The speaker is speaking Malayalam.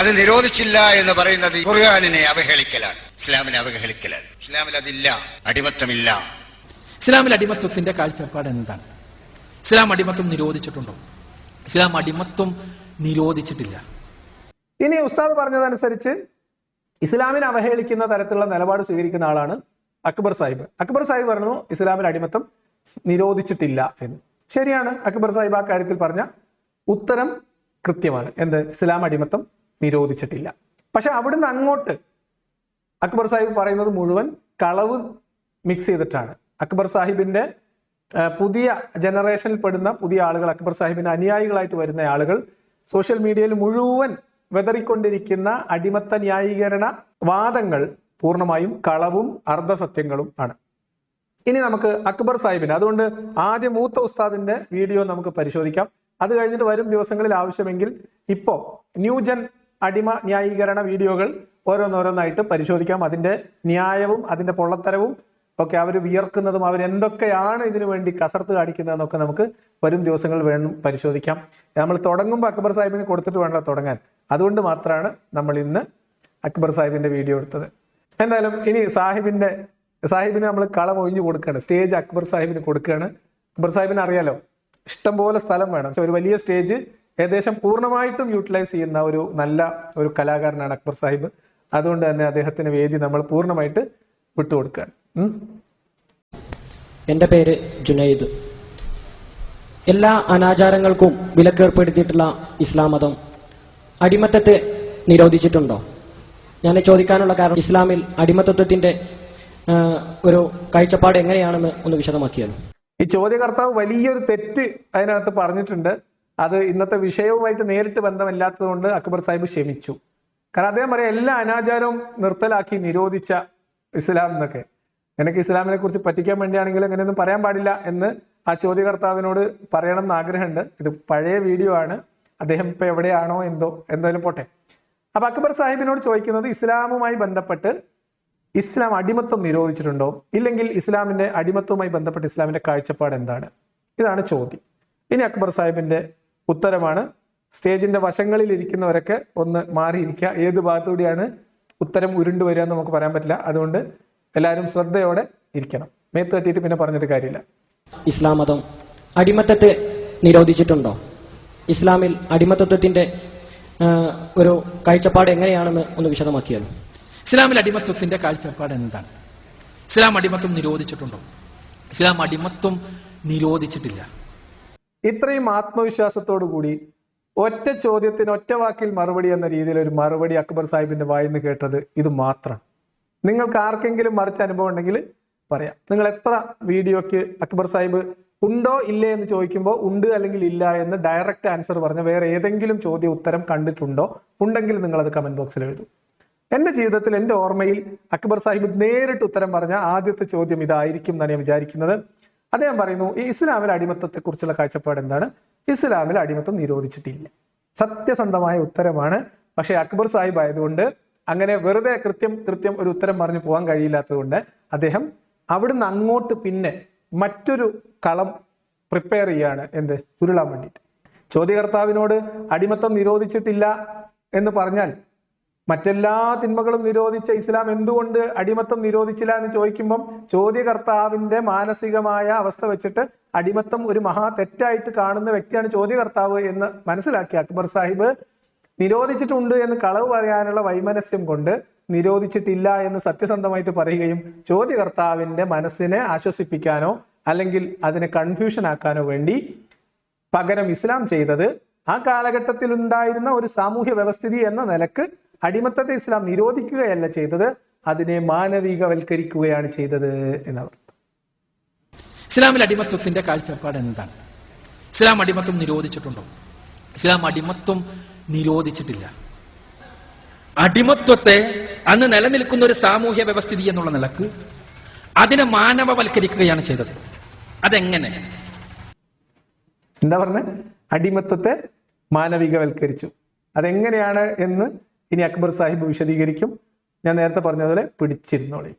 അത് നിരോധിച്ചില്ല എന്ന് പറയുന്നത് ഖുർആനിനെ അവഹേളിക്കലാണ്, ഇസ്ലാമിനെ അവഹേളിക്കലാണ്. ഇസ്ലാമിൽ അതില്ല, അടിമത്തമില്ല. ഇസ്ലാമിൽ അടിമത്വത്തിന്റെ കാഴ്ചപ്പാട് എന്താണ്? ഇസ്ലാം അടിമത്വം നിരോധിച്ചിട്ടുണ്ടോ? ഇസ്ലാം അടിമത്വം നിരോധിച്ചിട്ടില്ല. ഇനി ഉസ്താദ് പറഞ്ഞതനുസരിച്ച് ഇസ്ലാമിനെ അവഹേളിക്കുന്ന തരത്തിലുള്ള നിലപാട് സ്വീകരിക്കുന്ന ആളാണ് അക്ബർ സാഹിബ്. അക്ബർ സാഹിബ് പറഞ്ഞു ഇസ്ലാമിൽ അടിമത്തം നിരോധിച്ചിട്ടില്ല എന്ന്. ശരിയാണ്, അക്ബർ സാഹിബ് ആ കാര്യത്തിൽ പറഞ്ഞ ഉത്തരം കൃത്യമാണ്. എന്ത്? ഇസ്ലാം അടിമത്തം നിരോധിച്ചിട്ടില്ല. പക്ഷെ അവിടുന്ന് അങ്ങോട്ട് അക്ബർ സാഹിബ് പറയുന്നത് മുഴുവൻ കളവ് മിക്സ് ചെയ്തിട്ടാണ്. അക്ബർ സാഹിബിന്റെ പുതിയ ജനറേഷനിൽ പെടുന്ന പുതിയ ആളുകൾ, അക്ബർ സാഹിബിന്റെ അനുയായികളായിട്ട് വരുന്ന ആളുകൾ സോഷ്യൽ മീഡിയയിൽ മുഴുവൻ വെതറിക്കൊണ്ടിരിക്കുന്ന അടിമത്ത ന്യായീകരണ വാദങ്ങൾ പൂർണ്ണമായും കളവും അർദ്ധസത്യങ്ങളും ആണ്. ഇനി നമുക്ക് അക്ബർ സാഹിബിന്റെ, അതുകൊണ്ട് ആദ്യം മൂത്ത ഉസ്താദിന്റെ വീഡിയോ നമുക്ക് പരിശോധിക്കാം. അത് കഴിഞ്ഞിട്ട് വരും ദിവസങ്ങളിൽ ആവശ്യമെങ്കിൽ ഇപ്പോ ന്യൂജൻ അടിമ ന്യായീകരണ വീഡിയോകൾ ഓരോന്നോരോന്നായിട്ട് പരിശോധിക്കാം. അതിന്റെ ന്യായവും അതിന്റെ പൊള്ളത്തരവും ഒക്കെ, അവർ വിയർക്കുന്നതും അവരെന്തൊക്കെയാണ് ഇതിനു വേണ്ടി കസർത്ത് കാണിക്കുന്നതെന്നൊക്കെ നമുക്ക് വരും ദിവസങ്ങളിൽ വേണം പരിശോധിക്കാം. നമ്മൾ തുടങ്ങുമ്പോൾ അക്ബർ സാഹിബിന് കൊടുത്തിട്ട് വേണ്ട തുടങ്ങാൻ. അതുകൊണ്ട് മാത്രമാണ് നമ്മൾ ഇന്ന് അക്ബർ സാഹിബിന്റെ വീഡിയോ എടുത്തത്. എന്തായാലും ഇനി സാഹിബിന് നമ്മൾ കളം ഒഴിഞ്ഞു കൊടുക്കുകയാണ്. സ്റ്റേജ് അക്ബർ സാഹിബിന് കൊടുക്കുകയാണ്. അക്ബർ സാഹിബിന് അറിയാലോ, ഇഷ്ടംപോലെ സ്ഥലം വേണം. പക്ഷെ ഒരു വലിയ സ്റ്റേജ് ഏകദേശം പൂർണ്ണമായിട്ടും യൂട്ടിലൈസ് ചെയ്യുന്ന നല്ല ഒരു കലാകാരനാണ് അക്ബർ സാഹിബ്. അതുകൊണ്ട് തന്നെ അദ്ദേഹത്തിന് വേദി നമ്മൾ പൂർണ്ണമായിട്ട് വിട്ടുകൊടുക്കുകയാണ്. എൻ്റെ പേര് ജുനൈദ്. എല്ലാ അനാചാരങ്ങൾക്കും വിലക്കേർപ്പെടുത്തിയിട്ടുള്ള ഇസ്ലാം മതം അടിമത്തത്തെ നിരോധിച്ചിട്ടുണ്ടോ? ഞാൻ ചോദിക്കാനുള്ള കാരണം, ഇസ്ലാമിൽ അടിമത്തത്തിന്റെ ഒരു കാഴ്ചപ്പാട് എങ്ങനെയാണെന്ന് ഒന്ന് വിശദമാക്കിയാലും. ഈ ചോദ്യകർത്താവ് വലിയൊരു തെറ്റ് അതിനകത്ത് പറഞ്ഞിട്ടുണ്ട്. അത് ഇന്നത്തെ വിഷയവുമായിട്ട് നേരിട്ട് ബന്ധമില്ലാത്തത് കൊണ്ട് അക്ബർ സാഹിബ് ക്ഷമിച്ചു. കാരണം അദ്ദേഹം പറയാം എല്ലാ അനാചാരവും നിർത്തലാക്കി നിരോധിച്ച ഇസ്ലാം എന്നൊക്കെ. എനിക്ക് ഇസ്ലാമിനെ കുറിച്ച് പറ്റിക്കാൻ വേണ്ടിയാണെങ്കിലും അങ്ങനെയൊന്നും പറയാൻ പാടില്ല എന്ന് ആ ചോദ്യകർത്താവിനോട് പറയണം എന്ന് ആഗ്രഹമുണ്ട്. ഇത് പഴയ വീഡിയോ ആണ്, അദ്ദേഹം ഇപ്പൊ എവിടെയാണോ എന്തായാലും പോട്ടെ. അപ്പൊ അക്ബർ സാഹിബിനോട് ചോദിക്കുന്നത്, ഇസ്ലാമുമായി ബന്ധപ്പെട്ട് ഇസ്ലാം അടിമത്വം നിരോധിച്ചിട്ടുണ്ടോ, ഇല്ലെങ്കിൽ ഇസ്ലാമിന്റെ അടിമത്വവുമായി ബന്ധപ്പെട്ട് ഇസ്ലാമിന്റെ കാഴ്ചപ്പാട് എന്താണ്? ഇതാണ് ചോദ്യം. ഇനി അക്ബർ സാഹിബിന്റെ ഉത്തരമാണ്. സ്റ്റേജിന്റെ വശങ്ങളിൽ ഇരിക്കുന്നവരൊക്കെ ഒന്ന് മാറിയിരിക്കുക. ഏത് ഭാഗത്തുകൂടിയാണ് ഉത്തരം ഉരുണ്ടു വരിക എന്ന് നമുക്ക് പറയാൻ പറ്റില്ല. അതുകൊണ്ട് എല്ലാവരും ശ്രദ്ധയോടെ ഇരിക്കണം. മേത്ത് തട്ടിയിട്ട് പിന്നെ പറഞ്ഞിട്ട് കാര്യമില്ല. ഇസ്ലാം മതം അടിമത്തത്തെ നിരോധിച്ചിട്ടുണ്ടോ? ഇസ്ലാമിൽ അടിമത്തത്തിന്റെ ഒരു കാഴ്ചപ്പാട് എങ്ങനെയാണെന്ന് ഒന്ന് വിശദമാക്കിയാലും. ഇസ്ലാമിൽ അടിമത്വത്തിന്റെ കാഴ്ചപ്പാട് എന്താണ്? ഇസ്ലാം അടിമത്വം നിരോധിച്ചിട്ടുണ്ടോ? ഇസ്ലാം അടിമത്വം നിരോധിച്ചിട്ടില്ല. ഇത്രയും ആത്മവിശ്വാസത്തോടു കൂടി ഒറ്റ ചോദ്യത്തിന് ഒറ്റ വാക്കിൽ മറുപടി എന്ന രീതിയിൽ ഒരു മറുപടി അക്ബർ സാഹിബിന്റെ വായിന്ന് കേട്ടത് ഇത് മാത്രം. നിങ്ങൾക്ക് ആർക്കെങ്കിലും മറിച്ച് അനുഭവം ഉണ്ടെങ്കിൽ പറയാം. നിങ്ങൾ എത്ര വീഡിയോക്ക് അക്ബർ സാഹിബ് ഉണ്ടോ ഇല്ലേ എന്ന് ചോദിക്കുമ്പോൾ ഉണ്ട് അല്ലെങ്കിൽ ഇല്ല എന്ന് ഡയറക്റ്റ് ആൻസർ പറഞ്ഞ വേറെ ഏതെങ്കിലും ചോദ്യ ഉത്തരം കണ്ടിട്ടുണ്ടോ? ഉണ്ടെങ്കിൽ നിങ്ങൾ അത് കമന്റ് ബോക്സിൽ എഴുതും. എന്റെ ജീവിതത്തിൽ, എന്റെ ഓർമ്മയിൽ അക്ബർ സാഹിബ് നേരിട്ട് ഉത്തരം പറഞ്ഞ ആദ്യത്തെ ചോദ്യം ഇതായിരിക്കും എന്നാണ് ഞാൻ വിചാരിക്കുന്നത്. അദ്ദേഹം പറയുന്നു, ഈ ഇസ്ലാമിൽ അടിമത്തത്തെ കുറിച്ചുള്ള കാഴ്ചപ്പാട് എന്താണ്? ഇസ്ലാമിൽ അടിമത്തം നിരോധിച്ചിട്ടില്ല. സത്യസന്ധമായ ഉത്തരമാണ്. പക്ഷെ അക്ബർ സാഹിബ് ആയതുകൊണ്ട് അങ്ങനെ വെറുതെ കൃത്യം ഒരു ഉത്തരം പറഞ്ഞു പോകാൻ കഴിയില്ലാത്തത് കൊണ്ട് അദ്ദേഹം അവിടുന്ന് അങ്ങോട്ട് പിന്നെ മറ്റൊരു കളം പ്രിപ്പയർ ചെയ്യാണ്. എന്ത്? ഉരുളാൻ വേണ്ടിയിട്ട്. ചോദ്യകർത്താവിനോട് അടിമത്തം നിരോധിച്ചിട്ടില്ല എന്ന് പറഞ്ഞാൽ മറ്റെല്ലാ തിന്മകളും നിരോധിച്ച ഇസ്ലാം എന്തുകൊണ്ട് അടിമത്തം നിരോധിച്ചില്ല എന്ന് ചോദിക്കുമ്പം ചോദ്യകർത്താവിന്റെ മാനസികമായ അവസ്ഥ വെച്ചിട്ട് അടിമത്തം ഒരു മഹാ തെറ്റായിട്ട് കാണുന്ന വ്യക്തിയാണ് ചോദ്യകർത്താവ് എന്ന് മനസ്സിലാക്കി അക്ബർ സാഹിബ് നിരോധിച്ചിട്ടുണ്ട് എന്ന് കളവ് പറയാനുള്ള വൈമനസ്യം കൊണ്ട് നിരോധിച്ചിട്ടില്ല എന്ന് സത്യസന്ധമായിട്ട് പറയുകയും ചോദ്യകർത്താവിന്റെ മനസ്സിനെ ആശ്വസിപ്പിക്കാനോ അല്ലെങ്കിൽ അതിനെ കൺഫ്യൂഷൻ ആക്കാനോ വേണ്ടി പകരം ഇസ്ലാം ചെയ്തത് ആ കാലഘട്ടത്തിൽ ഉണ്ടായിരുന്ന ഒരു സാമൂഹ്യ വ്യവസ്ഥിതി എന്ന നിലക്ക് അടിമത്തത്തെ ഇസ്ലാം നിരോധിക്കുകയല്ല ചെയ്തത്, അതിനെ മാനവികവൽക്കരിക്കുകയാണ് ചെയ്തത് എന്നവർ. ഇസ്ലാമിൽ അടിമത്വത്തിന്റെ കാഴ്ചപ്പാട് എന്താണ്? ഇസ്ലാം അടിമത്വം നിരോധിച്ചിട്ടുണ്ടോ? ഇസ്ലാം അടിമത്വം നിരോധിച്ചിട്ടില്ല. അടിമത്വത്തെ അന്ന് നിലനിൽക്കുന്ന ഒരു സാമൂഹ്യ വ്യവസ്ഥിതി എന്നുള്ള നിലക്ക് അതിനെ മാനവവൽക്കരിക്കുകയാണ് ചെയ്തത്. അതെങ്ങനെ? എന്താ പറഞ്ഞ? അടിമത്തത്തെ മാനവികവൽക്കരിച്ചു. അതെങ്ങനെയാണ് എന്ന് ഇനി അക്ബർ സാഹിബ് വിശദീകരിക്കും. ഞാൻ നേരത്തെ പറഞ്ഞതുപോലെ പിടിച്ചിരുന്നോളി.